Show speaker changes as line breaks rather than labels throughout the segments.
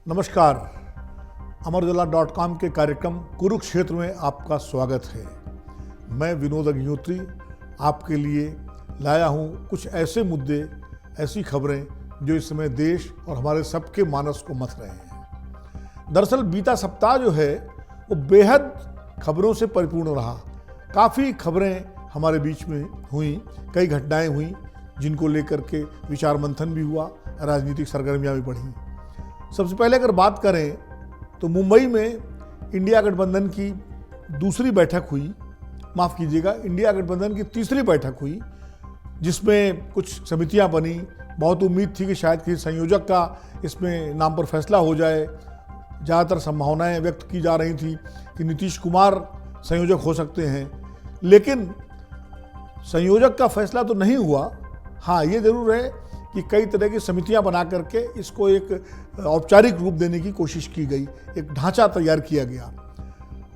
नमस्कार। अमरउजाला.com के कार्यक्रम कुरुक्षेत्र में आपका स्वागत है। मैं विनोद अग्निहोत्री आपके लिए लाया हूं कुछ ऐसे मुद्दे, ऐसी खबरें जो इस समय देश और हमारे सबके मानस को मथ रहे हैं। दरअसल बीता सप्ताह जो है वो बेहद खबरों से परिपूर्ण रहा। काफ़ी खबरें हमारे बीच में हुई, कई घटनाएं हुई जिनको लेकर के विचार मंथन भी हुआ, राजनीतिक सरगर्मियां भी बढ़ी। सबसे पहले अगर बात करें तो मुंबई में इंडिया गठबंधन की दूसरी बैठक हुई, माफ़ कीजिएगा, इंडिया गठबंधन की तीसरी बैठक हुई, जिसमें कुछ समितियां बनी। बहुत उम्मीद थी कि शायद किसी संयोजक का इसमें नाम पर फैसला हो जाए। ज़्यादातर संभावनाएं व्यक्त की जा रही थी कि नीतीश कुमार संयोजक हो सकते हैं, लेकिन संयोजक का फैसला तो नहीं हुआ। हाँ, ये जरूर है कि कई तरह की समितियां बना करके इसको एक औपचारिक रूप देने की कोशिश की गई, एक ढांचा तैयार किया गया।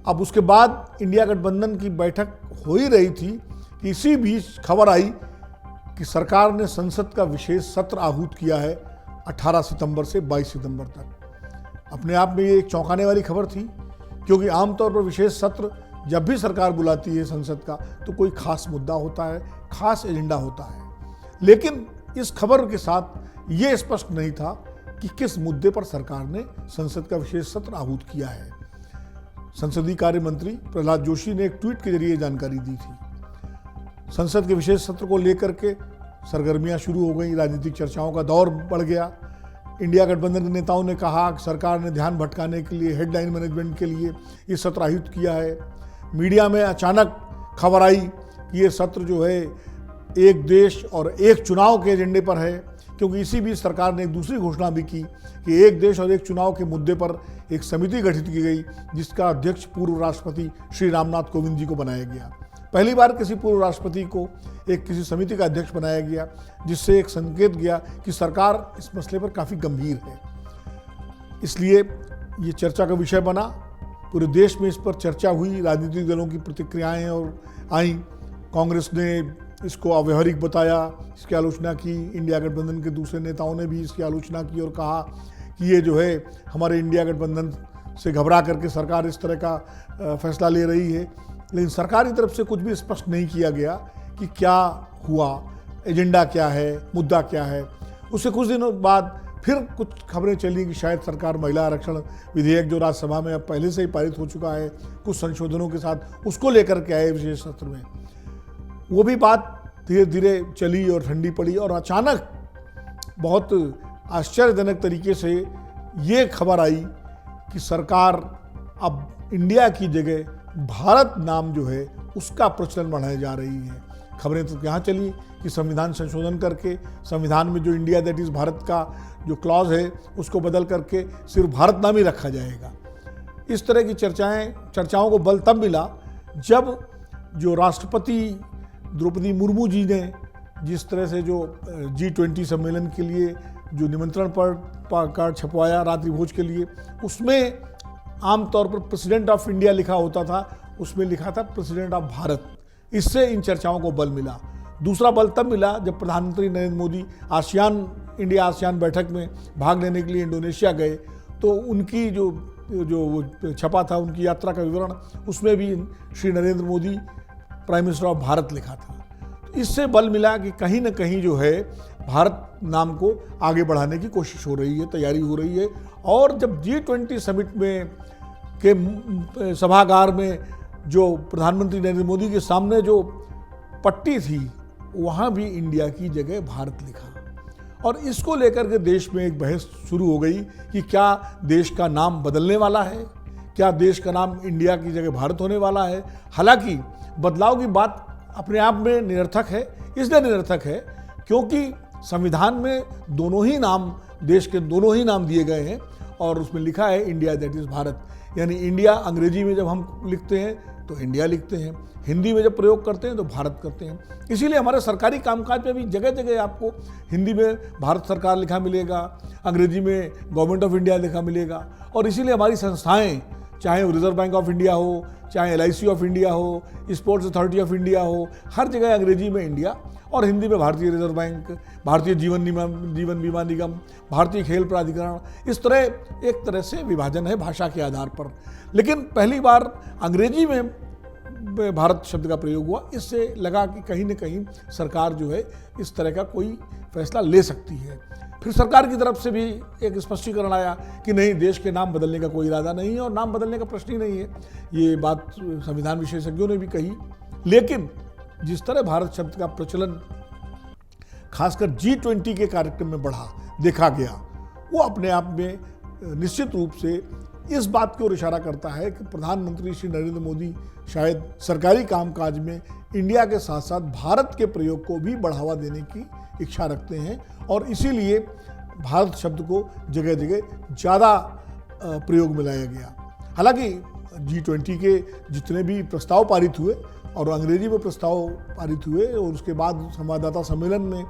अब उसके बाद इंडिया गठबंधन की बैठक हो ही रही थी कि इसी बीच खबर आई कि सरकार ने संसद का विशेष सत्र आहूत किया है 18 सितंबर से 22 सितंबर तक। अपने आप में ये एक चौंकाने वाली खबर थी, क्योंकि आमतौर पर विशेष सत्र जब भी सरकार बुलाती है संसद का तो कोई खास मुद्दा होता है, खास एजेंडा होता है। लेकिन इस खबर के साथ ये स्पष्ट नहीं था कि किस मुद्दे पर सरकार ने संसद का विशेष सत्र आहूत किया है। संसदीय कार्य मंत्री प्रहलाद जोशी ने एक ट्वीट के जरिए जानकारी दी थी। संसद के विशेष सत्र को लेकर के सरगर्मियां शुरू हो गई, राजनीतिक चर्चाओं का दौर बढ़ गया। इंडिया गठबंधन के नेताओं ने कहा कि सरकार ने ध्यान भटकाने के लिए, हेडलाइन मैनेजमेंट के लिए ये सत्र आहूत किया है। मीडिया में अचानक खबर आई कि ये सत्र जो है एक देश और एक चुनाव के एजेंडे पर है, क्योंकि इसी बीच सरकार ने एक दूसरी घोषणा भी की कि एक देश और एक चुनाव के मुद्दे पर एक समिति गठित की गई, जिसका अध्यक्ष पूर्व राष्ट्रपति श्री रामनाथ कोविंद जी को बनाया गया। पहली बार किसी पूर्व राष्ट्रपति को किसी समिति का अध्यक्ष बनाया गया, जिससे एक संकेत गया कि सरकार इस मसले पर काफ़ी गंभीर है। इसलिए ये चर्चा का विषय बना। पूरे देश में इस पर चर्चा हुई, राजनीतिक दलों की प्रतिक्रियाएं और आई। कांग्रेस ने इसको अव्यवहारिक बताया, इसकी आलोचना की। इंडिया गठबंधन के दूसरे नेताओं ने भी इसकी आलोचना की और कहा कि ये जो है हमारे इंडिया गठबंधन से घबरा करके सरकार इस तरह का फैसला ले रही है। लेकिन सरकार की तरफ से कुछ भी स्पष्ट नहीं किया गया कि क्या हुआ, एजेंडा क्या है, मुद्दा क्या है। उससे कुछ दिनों बाद फिर कुछ खबरें चली कि शायद सरकार महिला आरक्षण विधेयक जो राज्यसभा में अब पहले से ही पारित हो चुका है, कुछ संशोधनों के साथ उसको लेकर के आए विशेष सत्र में। वो भी बात धीरे धीरे चली और ठंडी पड़ी, और अचानक बहुत आश्चर्यजनक तरीके से ये खबर आई कि सरकार अब इंडिया की जगह भारत नाम जो है उसका प्रचलन बढ़ाने जा रही है। खबरें तो यहाँ चली कि संविधान संशोधन करके संविधान में जो इंडिया दैट इज़ भारत का जो क्लॉज है उसको बदल करके सिर्फ भारत नाम ही रखा जाएगा। इस तरह की चर्चाओं को बल तब मिला जब जो राष्ट्रपति द्रौपदी मुर्मू जी ने जिस तरह से जो G20 सम्मेलन के लिए जो निमंत्रण पर कार्ड छपवाया रात्रि भोज के लिए, उसमें आमतौर पर प्रेसिडेंट ऑफ इंडिया लिखा होता था, उसमें लिखा था प्रेसिडेंट ऑफ भारत। इससे इन चर्चाओं को बल मिला। दूसरा बल तब मिला जब प्रधानमंत्री नरेंद्र मोदी इंडिया आसियान बैठक में भाग लेने के लिए इंडोनेशिया गए, तो उनकी जो छपा था उनकी यात्रा का विवरण, उसमें भी Shri Narendra Modi prime minister of Bharat लिखा था। तो इससे बल मिला कि कहीं ना कहीं जो है भारत नाम को आगे बढ़ाने की कोशिश हो रही है, तैयारी हो रही है। और जब G20 समिट में के सभागार में जो प्रधानमंत्री नरेंद्र मोदी के सामने जो पट्टी थी, वहाँ भी इंडिया की जगह भारत लिखा, और इसको लेकर के देश में एक बहस शुरू हो गई कि क्या देश का नाम बदलने वाला है, क्या देश का नाम इंडिया की जगह भारत होने वाला है। हालांकि बदलाव की बात अपने आप में निरर्थक है। इसलिए निरर्थक है क्योंकि संविधान में दोनों ही नाम, देश के दोनों ही नाम दिए गए हैं, और उसमें लिखा है इंडिया दैट इज़ भारत। यानी इंडिया अंग्रेजी में जब हम लिखते हैं तो इंडिया लिखते हैं, हिंदी में जब प्रयोग करते हैं तो भारत करते हैं। इसीलिए हमारे सरकारी कामकाज में भी जगह जगह आपको हिंदी में भारत सरकार लिखा मिलेगा, अंग्रेजी में गवर्नमेंट ऑफ इंडिया लिखा मिलेगा। और इसीलिए हमारी संस्थाएं, चाहे वो रिजर्व बैंक ऑफ इंडिया हो, चाहे LIC ऑफ इंडिया हो, स्पोर्ट्स अथॉरिटी ऑफ इंडिया हो, हर जगह अंग्रेजी में इंडिया और हिंदी में भारतीय रिजर्व बैंक, भारतीय जीवन बीमा निगम, भारतीय खेल प्राधिकरण, इस तरह एक तरह से विभाजन है भाषा के आधार पर। लेकिन पहली बार अंग्रेजी में भारत शब्द का प्रयोग हुआ, इससे लगा कि कहीं न कहीं सरकार जो है इस तरह का कोई फैसला ले सकती है। फिर सरकार की तरफ से भी एक स्पष्टीकरण आया कि नहीं, देश के नाम बदलने का कोई इरादा नहीं है और नाम बदलने का प्रश्न ही नहीं है। ये बात संविधान विशेषज्ञों ने भी कही। लेकिन जिस तरह भारत शब्द का प्रचलन खासकर G20 के कार्यक्रम में बढ़ा देखा गया, वो अपने आप में निश्चित रूप से इस बात की ओर इशारा करता है कि प्रधानमंत्री श्री नरेंद्र मोदी शायद सरकारी कामकाज में इंडिया के साथ साथ भारत के प्रयोग को भी बढ़ावा देने की इच्छा रखते हैं और इसीलिए भारत शब्द को जगह जगह ज़्यादा प्रयोग में लाया गया। हालांकि G20 के जितने भी प्रस्ताव पारित हुए और अंग्रेजी में प्रस्ताव पारित हुए और उसके बाद संवाददाता सम्मेलन में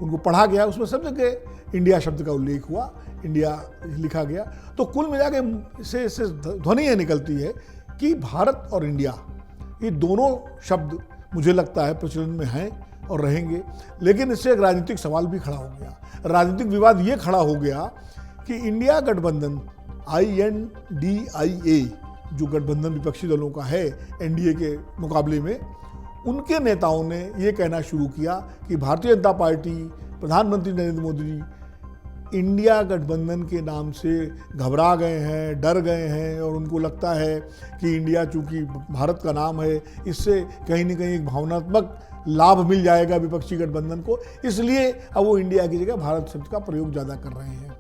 उनको पढ़ा गया, उसमें सब जगह इंडिया शब्द का उल्लेख हुआ, इंडिया लिखा गया। तो कुल मिला के से ध्वनि ये निकलती है कि भारत और इंडिया ये दोनों शब्द मुझे लगता है प्रचलन में हैं और रहेंगे। लेकिन इससे एक राजनीतिक सवाल भी खड़ा हो गया, राजनीतिक विवाद ये खड़ा हो गया कि इंडिया गठबंधन INDIA जो गठबंधन विपक्षी दलों का है NDA के मुकाबले में, उनके नेताओं ने ये कहना शुरू किया कि भारतीय जनता पार्टी, प्रधानमंत्री नरेंद्र मोदी जी इंडिया गठबंधन के नाम से घबरा गए हैं, डर गए हैं और उनको लगता है कि इंडिया चूंकि भारत का नाम है, इससे कहीं ना कहीं एक भावनात्मक लाभ मिल जाएगा विपक्षी गठबंधन को, इसलिए अब वो इंडिया की जगह भारत शब्द का प्रयोग ज़्यादा कर रहे हैं।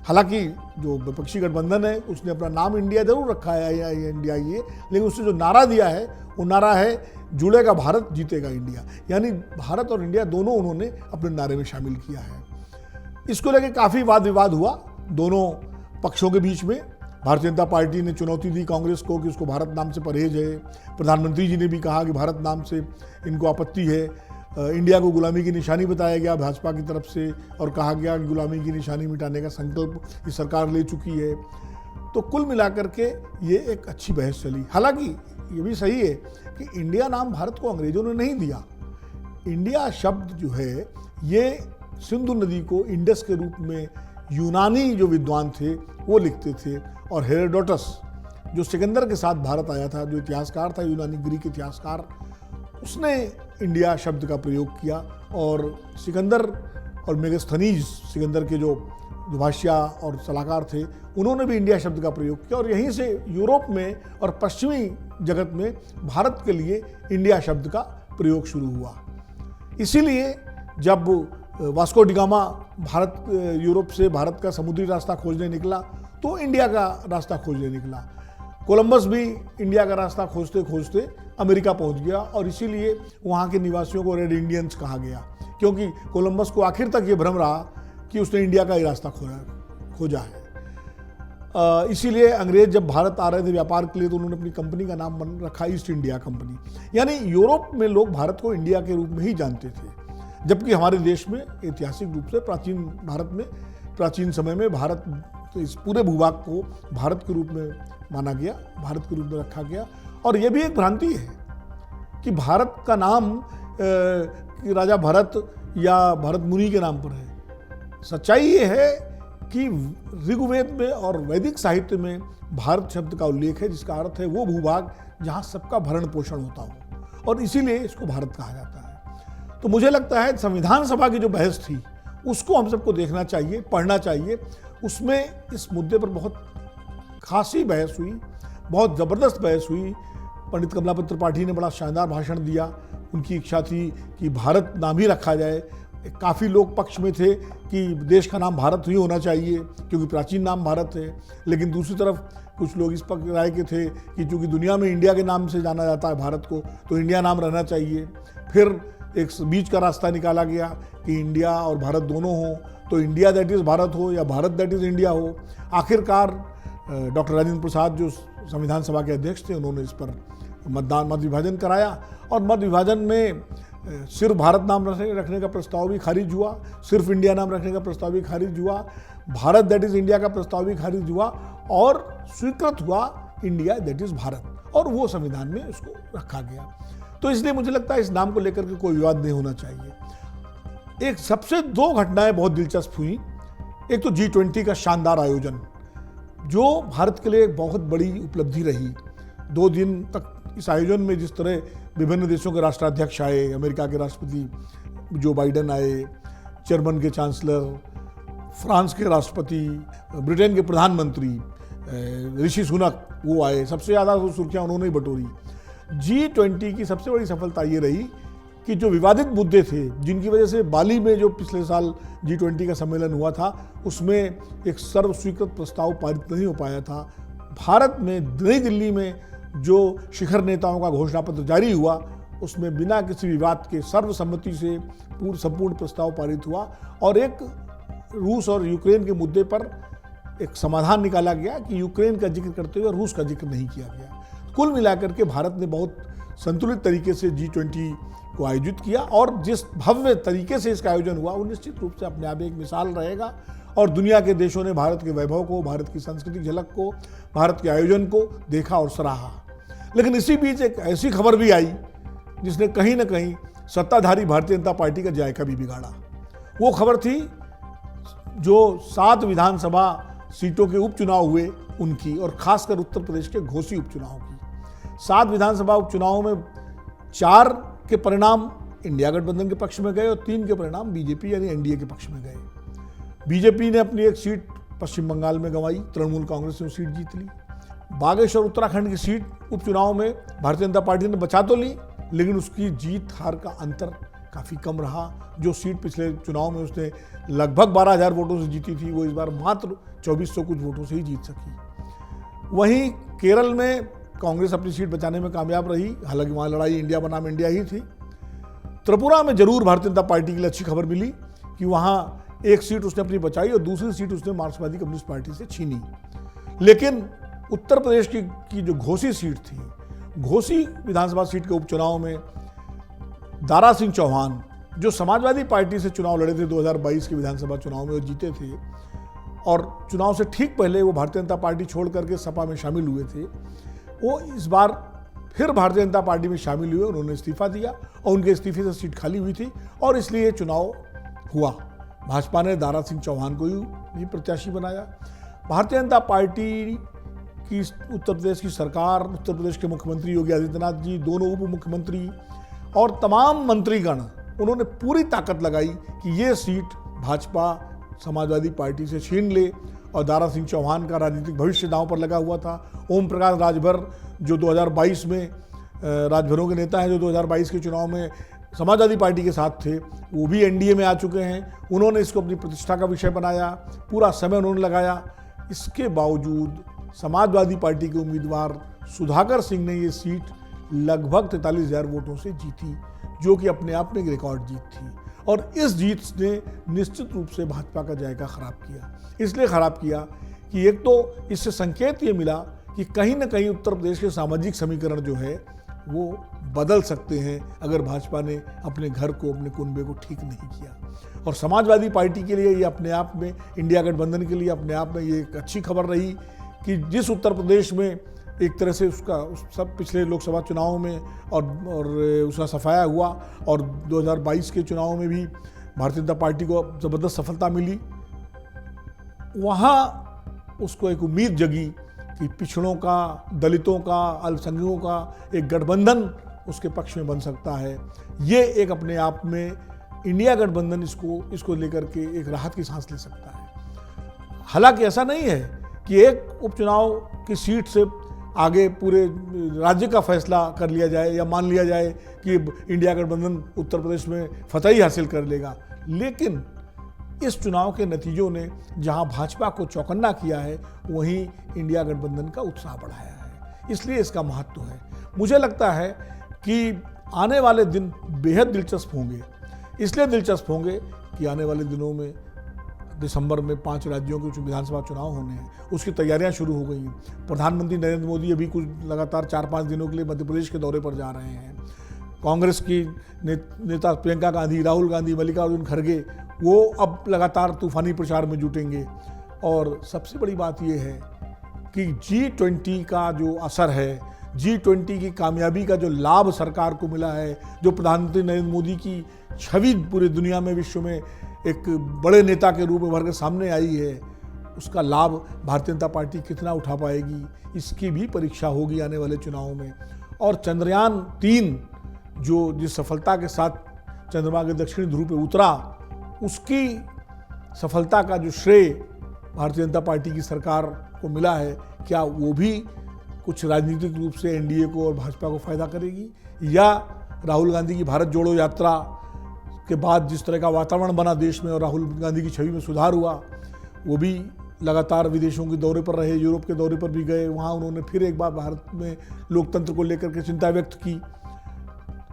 हालांकि जो विपक्षी गठबंधन है उसने अपना नाम इंडिया जरूर रखा है INDIA, लेकिन उसने जो नारा दिया है वो नारा है जुड़ेगा भारत जीतेगा इंडिया, यानी भारत और इंडिया दोनों उन्होंने अपने नारे में शामिल किया है। इसको लेकर काफ़ी वाद विवाद हुआ दोनों पक्षों के बीच में। भारतीय जनता पार्टी ने चुनौती दी कांग्रेस को कि उसको भारत नाम से परहेज है, प्रधानमंत्री जी ने भी कहा कि भारत नाम से इनको आपत्ति है। इंडिया को गुलामी की निशानी बताया गया भाजपा की तरफ से और कहा गया कि गुलामी की निशानी मिटाने का संकल्प ये सरकार ले चुकी है। तो कुल मिलाकर के ये एक अच्छी बहस चली। हालांकि ये भी सही है कि इंडिया नाम भारत को अंग्रेजों ने नहीं दिया। इंडिया शब्द जो है ये सिंधु नदी को इंडस के रूप में यूनानी जो विद्वान थे वो लिखते थे और हेरोडोटस जो सिकंदर के साथ भारत आया था, जो इतिहासकार था यूनानी ग्रीक इतिहासकार, उसने इंडिया शब्द का प्रयोग किया और सिकंदर और मेगास्थनीज सिकंदर के जो भाष्या और सलाहकार थे उन्होंने भी इंडिया शब्द का प्रयोग किया और यहीं से यूरोप में और पश्चिमी जगत में भारत के लिए इंडिया शब्द का प्रयोग शुरू हुआ। इसीलिए जब Vasco D gamma Bharat Europe से भारत का समुद्री रास्ता खोजने निकला तो इंडिया का रास्ता खोजने निकला। कोलंबस भी इंडिया का रास्ता खोजते खोजते अमेरिका पहुंच गया और इसीलिए वहाँ के निवासियों को रेड इंडियंस कहा गया, क्योंकि कोलंबस को आखिर तक ये भ्रम रहा कि उसने इंडिया का ही रास्ता खोजा है। इसीलिए अंग्रेज जब भारत आ रहे थे व्यापार के लिए तो उन्होंने अपनी कंपनी का नाम रखा ईस्ट इंडिया कंपनी। यानी यूरोप में लोग भारत को इंडिया के रूप में ही जानते थे, जबकि हमारे देश में ऐतिहासिक रूप से प्राचीन समय में भारत तो इस पूरे भूभाग को भारत के रूप में माना गया, भारत के रूप में रखा गया। और ये भी एक भ्रांति है कि भारत का नाम कि राजा भरत या भरत मुनि के नाम पर है। सच्चाई ये है कि ऋग्वेद में और वैदिक साहित्य में भारत शब्द का उल्लेख है, जिसका अर्थ है वो भूभाग जहाँ सबका भरण पोषण होता हो, और इसीलिए इसको भारत कहा जाता है। तो मुझे लगता है संविधान सभा की जो बहस थी उसको हम सबको देखना चाहिए, पढ़ना चाहिए। उसमें इस मुद्दे पर बहुत खासी बहस हुई, बहुत ज़बरदस्त बहस हुई। पंडित कमलापति त्रिपाठी ने बड़ा शानदार भाषण दिया। उनकी इच्छा थी कि भारत नाम ही रखा जाए। काफ़ी लोग पक्ष में थे कि देश का नाम भारत ही होना चाहिए क्योंकि प्राचीन नाम भारत है, लेकिन दूसरी तरफ कुछ लोग इस पक्ष राय के थे कि चूँकि दुनिया में इंडिया के नाम से जाना जाता है भारत को, तो इंडिया नाम रहना चाहिए। फिर एक बीच का रास्ता निकाला गया कि इंडिया और भारत दोनों हो, तो इंडिया दैट इज़ भारत हो या भारत दैट इज़ इंडिया हो। आखिरकार डॉक्टर राजेंद्र प्रसाद जो संविधान सभा के अध्यक्ष थे उन्होंने इस पर मत विभाजन कराया और मत विभाजन में सिर्फ भारत नाम रखने का प्रस्ताव भी खारिज हुआ, सिर्फ इंडिया नाम रखने का प्रस्ताव भी खारिज हुआ, भारत दैट इज़ इंडिया का प्रस्ताव भी खारिज हुआ और स्वीकृत हुआ इंडिया दैट इज भारत, और वो संविधान में उसको रखा गया। तो इसलिए मुझे लगता है इस नाम को लेकर के कोई विवाद नहीं होना चाहिए। एक सबसे दो घटनाएं बहुत दिलचस्प हुई। एक तो G20 का शानदार आयोजन, जो भारत के लिए एक बहुत बड़ी उपलब्धि रही। 2 दिन तक इस आयोजन में जिस तरह विभिन्न देशों के राष्ट्राध्यक्ष आए, अमेरिका के राष्ट्रपति जो बाइडेन आए, जर्मन के चांसलर, फ्रांस के राष्ट्रपति, ब्रिटेन के प्रधानमंत्री ऋषि सुनक वो आए, सबसे ज़्यादा सुर्खियाँ उन्होंने ही बटोरी। G20 की सबसे बड़ी सफलता ये रही कि जो विवादित मुद्दे थे, जिनकी वजह से बाली में जो पिछले साल G20 का सम्मेलन हुआ था, उसमें एक सर्वस्वीकृत प्रस्ताव पारित नहीं हो पाया था। भारत में नई दिल्ली में जो शिखर नेताओं का घोषणा पत्र जारी हुआ, उसमें बिना किसी विवाद के सर्वसम्मति से संपूर्ण प्रस्ताव पारित हुआ, और एक रूस और यूक्रेन के मुद्दे पर एक समाधान निकाला गया कि यूक्रेन का जिक्र करते हुए रूस का जिक्र नहीं किया गया। कुल मिलाकर के भारत ने बहुत संतुलित तरीके से G20 को आयोजित किया, और जिस भव्य तरीके से इसका आयोजन हुआ वो निश्चित रूप से अपने आप एक मिसाल रहेगा, और दुनिया के देशों ने भारत के वैभव को, भारत की सांस्कृतिक झलक को, भारत के आयोजन को देखा और सराहा। लेकिन इसी बीच एक ऐसी खबर भी आई जिसने कहीं ना कहीं सत्ताधारी भारतीय जनता पार्टी का जायका भी बिगाड़ा। वो खबर थी जो 7 विधानसभा सीटों के उपचुनाव हुए उनकी, और खासकर उत्तर प्रदेश के घोसी उपचुनाव की। 7 विधानसभा उपचुनावों में 4 के परिणाम इंडिया गठबंधन के पक्ष में गए और 3 के परिणाम बीजेपी यानी एनडीए के पक्ष में गए। बीजेपी ने अपनी एक सीट पश्चिम बंगाल में गंवाई, तृणमूल कांग्रेस ने वो सीट जीत ली। बागेश्वर उत्तराखंड की सीट उपचुनाव में भारतीय जनता पार्टी ने बचा तो ली, लेकिन उसकी जीत हार का अंतर काफ़ी कम रहा। जो सीट पिछले चुनाव में उसने लगभग 12,000 वोटों से जीती थी, वो इस बार मात्र 2400 कुछ वोटों से ही जीत सकी। वहीं केरल में कांग्रेस अपनी सीट बचाने में कामयाब रही, हालांकि वहाँ लड़ाई इंडिया बनाम इंडिया ही थी। त्रिपुरा में जरूर भारतीय जनता पार्टी के लिए अच्छी खबर मिली कि वहाँ एक सीट उसने अपनी बचाई और दूसरी सीट उसने मार्क्सवादी कम्युनिस्ट पार्टी से छीनी। लेकिन उत्तर प्रदेश की जो घोसी सीट थी, घोसी विधानसभा सीट के उपचुनाव में दारा सिंह चौहान, जो समाजवादी पार्टी से चुनाव लड़े थे 2022 के विधानसभा चुनाव में, वो जीते थे, और चुनाव से ठीक पहले वो भारतीय जनता पार्टी छोड़ करके सपा में शामिल हुए थे। वो इस बार फिर भारतीय जनता पार्टी में शामिल हुए, उन्होंने इस्तीफा दिया और उनके इस्तीफे से सीट खाली हुई थी, और इसलिए चुनाव हुआ। भाजपा ने दारा सिंह चौहान को ही प्रत्याशी बनाया। भारतीय जनता पार्टी की उत्तर प्रदेश की सरकार, उत्तर प्रदेश के मुख्यमंत्री योगी आदित्यनाथ जी, दोनों उप मुख्यमंत्री और तमाम मंत्रीगण, उन्होंने पूरी ताकत लगाई कि ये सीट भाजपा समाजवादी पार्टी से छीन ले, और दारा सिंह चौहान का राजनीतिक भविष्य दांव पर लगा हुआ था। ओम प्रकाश राजभर जो 2022 में राजभरों के नेता हैं, जो 2022 के चुनाव में समाजवादी पार्टी के साथ थे, वो भी एनडीए में आ चुके हैं। उन्होंने इसको अपनी प्रतिष्ठा का विषय बनाया, पूरा समय उन्होंने लगाया। इसके बावजूद समाजवादी पार्टी के उम्मीदवार सुधाकर सिंह ने ये सीट लगभग 43,000 वोटों से जीती, जो कि अपने आप में एक रिकॉर्ड जीत थी। और इस जीत ने निश्चित रूप से भाजपा का जायका खराब किया। इसलिए खराब किया कि एक तो इससे संकेत ये मिला कि कहीं ना कहीं उत्तर प्रदेश के सामाजिक समीकरण जो है वो बदल सकते हैं अगर भाजपा ने अपने घर को, अपने कुनबे को ठीक नहीं किया। और समाजवादी पार्टी के लिए ये अपने आप में, इंडिया गठबंधन के लिए अपने आप में ये एक अच्छी खबर रही कि जिस उत्तर प्रदेश में एक तरह से सब पिछले लोकसभा चुनाव में और उसका सफाया हुआ, और 2022 के चुनाव में भी भारतीय जनता पार्टी को ज़बरदस्त सफलता मिली, वहाँ उसको एक उम्मीद जगी कि पिछड़ों का, दलितों का, अल्पसंख्यकों का एक गठबंधन उसके पक्ष में बन सकता है। ये एक अपने आप में इंडिया गठबंधन इसको लेकर के एक राहत की सांस ले सकता है। हालांकि ऐसा नहीं है कि एक उपचुनाव की सीट से आगे पूरे राज्य का फैसला कर लिया जाए या मान लिया जाए कि इंडिया गठबंधन उत्तर प्रदेश में फतह ही हासिल कर लेगा। लेकिन इस चुनाव के नतीजों ने जहां भाजपा को चौकन्ना किया है, वहीं इंडिया गठबंधन का उत्साह बढ़ाया है। इसलिए इसका महत्व है। मुझे लगता है कि आने वाले दिन बेहद दिलचस्प होंगे। इसलिए दिलचस्प होंगे कि आने वाले दिनों में दिसंबर में 5 राज्यों के विधानसभा चुनाव होने हैं, उसकी तैयारियां शुरू हो गई हैं। प्रधानमंत्री नरेंद्र मोदी अभी कुछ लगातार 4-5 दिनों के लिए मध्य प्रदेश के दौरे पर जा रहे हैं। कांग्रेस की नेता प्रियंका गांधी, राहुल गांधी, मल्लिकार्जुन खड़गे, वो अब लगातार तूफानी प्रचार में जुटेंगे। और सबसे बड़ी बात यह है कि G20 का जो असर है, G20 की कामयाबी का जो लाभ सरकार को मिला है, जो प्रधानमंत्री नरेंद्र मोदी की छवि पूरी दुनिया में, विश्व में एक बड़े नेता के रूप में भर के सामने आई है, उसका लाभ भारतीय जनता पार्टी कितना उठा पाएगी, इसकी भी परीक्षा होगी आने वाले चुनावों में। और चंद्रयान 3 जो जिस सफलता के साथ चंद्रमा के दक्षिणी ध्रुव पे उतरा, उसकी सफलता का जो श्रेय भारतीय जनता पार्टी की सरकार को मिला है, क्या वो भी कुछ राजनीतिक रूप से एनडीए को और भाजपा को फायदा करेगी, या राहुल गांधी की भारत जोड़ो यात्रा के बाद जिस तरह का वातावरण बना देश में और राहुल गांधी की छवि में सुधार हुआ, वो भी लगातार विदेशों के दौरे पर रहे, यूरोप के दौरे पर भी गए, वहाँ उन्होंने फिर एक बार भारत में लोकतंत्र को लेकर के चिंता व्यक्त की,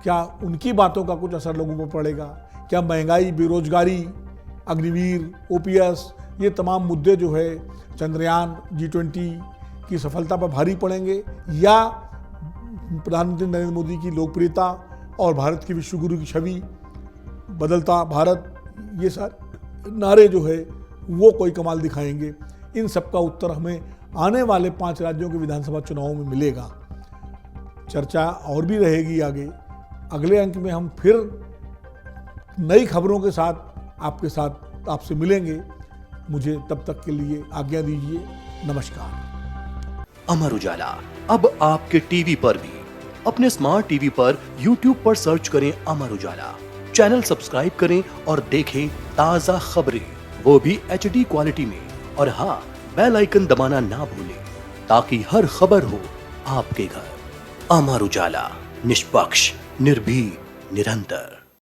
क्या उनकी बातों का कुछ असर लोगों पर पड़ेगा? क्या महंगाई, बेरोजगारी, अग्निवीर, ओपीएस, ये तमाम मुद्दे जो है चंद्रयान G20 की सफलता पर भारी पड़ेंगे, या प्रधानमंत्री नरेंद्र मोदी की लोकप्रियता और भारत की विश्वगुरु की छवि, बदलता भारत, ये सारे नारे जो है वो कोई कमाल दिखाएंगे? इन सब का उत्तर हमें आने वाले 5 राज्यों के विधानसभा चुनावों में मिलेगा। चर्चा और भी रहेगी आगे। अगले अंक में हम फिर नई खबरों के साथ आपसे मिलेंगे। मुझे तब तक के लिए आज्ञा दीजिए। नमस्कार।
अमर उजाला अब आपके टीवी पर भी। अपने स्मार्ट टीवी पर YouTube पर सर्च करें अमर उजाला, चैनल सब्सक्राइब करें और देखें ताजा खबरें, वो भी HD क्वालिटी में। और हाँ, बेल आइकन दबाना ना भूलें ताकि हर खबर हो आपके घर। अमर उजाला, निष्पक्ष, निर्भीक, निरंतर।